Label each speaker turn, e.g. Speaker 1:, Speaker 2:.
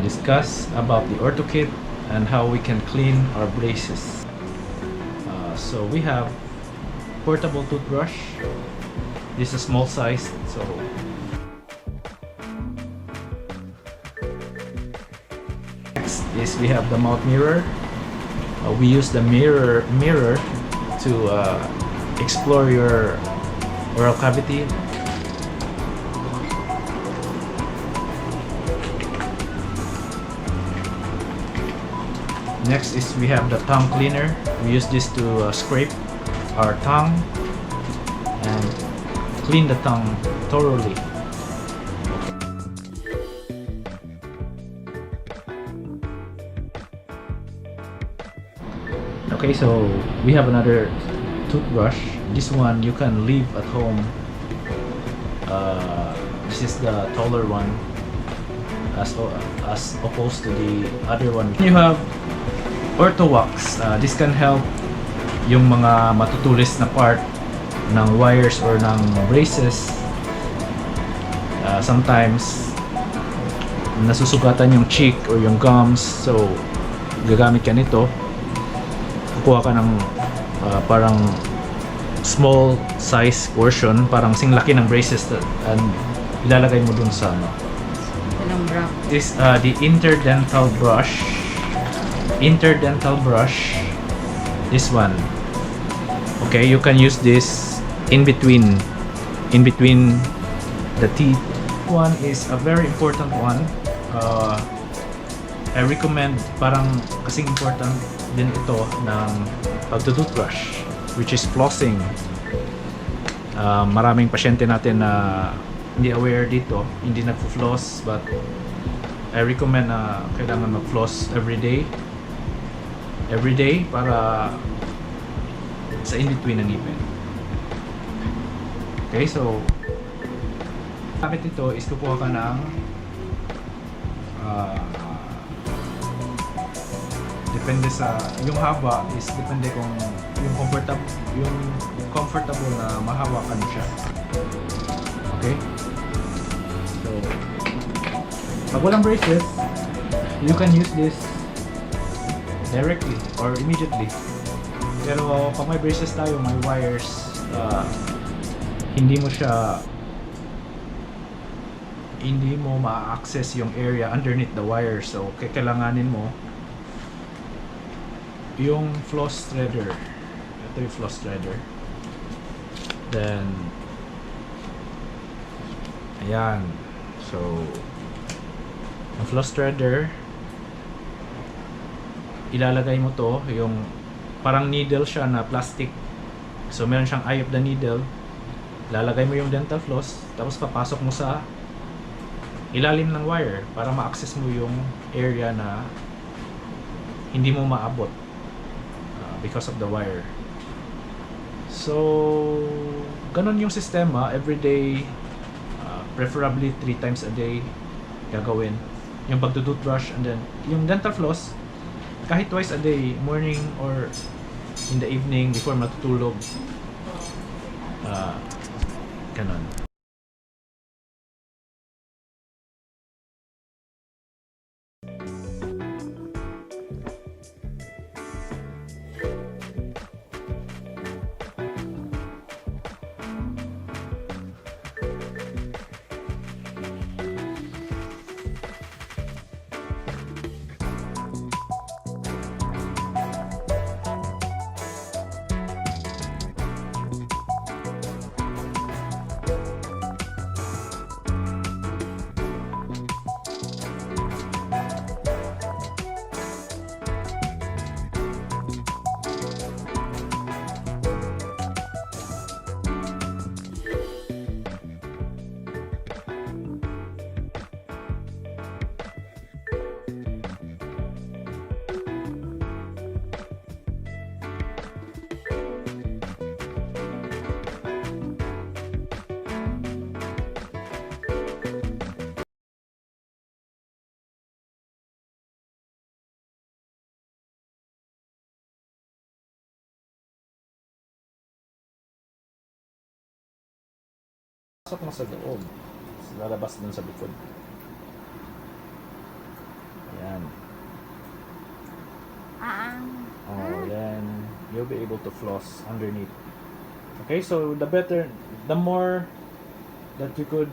Speaker 1: Discuss about the Ortho kit and how we can clean our braces. So we have portable toothbrush. This is small size, so next is we have the mouth mirror. We use the mirror to explore your oral cavity. Next is we have the tongue cleaner. We use this to scrape our tongue and clean the tongue thoroughly. Okay, so we have another toothbrush. This one you can leave at home. This is the taller one as opposed to the other one. You have Ortho wax. This can help yung mga matutulis na part ng wires or ng braces. Sometimes nasusugatan yung cheek or yung gums, so gagamit ka nito. Kukuha ka ng parang small size portion, parang singlaki ng braces and ilalagay mo dun sa This the interdental brush. This one. Okay, you can use this in between the teeth. One is a very important one. I recommend, parang kasing important din ito ng pagtutoothbrush, which is flossing. Maraming pasyente natin na hindi aware dito, hindi nagfo-floss, but I recommend na kailangan mag-floss every day para sa in-between ng ngipin. Okay, so bakit ito is kukuha ka ng depende sa yung haba is depende kung yung comfortable na mahawakan mo siya. Okay? So pag walang braces, you can use this directly or immediately. Pero pag may braces tayo, may wires, hindi mo ma-access yung area underneath the wire, so kailanganin mo yung floss threader. Ito yung floss threader. Then ayan, so ang floss threader, ilalagay mo to, yung parang needle siya na plastic, so meron siyang eye of the needle. Lalagay mo yung dental floss, tapos papasok mo sa ilalim ng wire para ma-access mo yung area na hindi mo maabot because of the wire. So ganun yung sistema, everyday, preferably 3 times a day gagawin yung pagtutoothbrush, and then yung dental floss kahit twice a day, morning or in the evening before matutulog. Ganon. Pasok mo sa loob. lalabas dun sa likod. Ayan. Then you'll be able to floss underneath. Okay, so the more that you could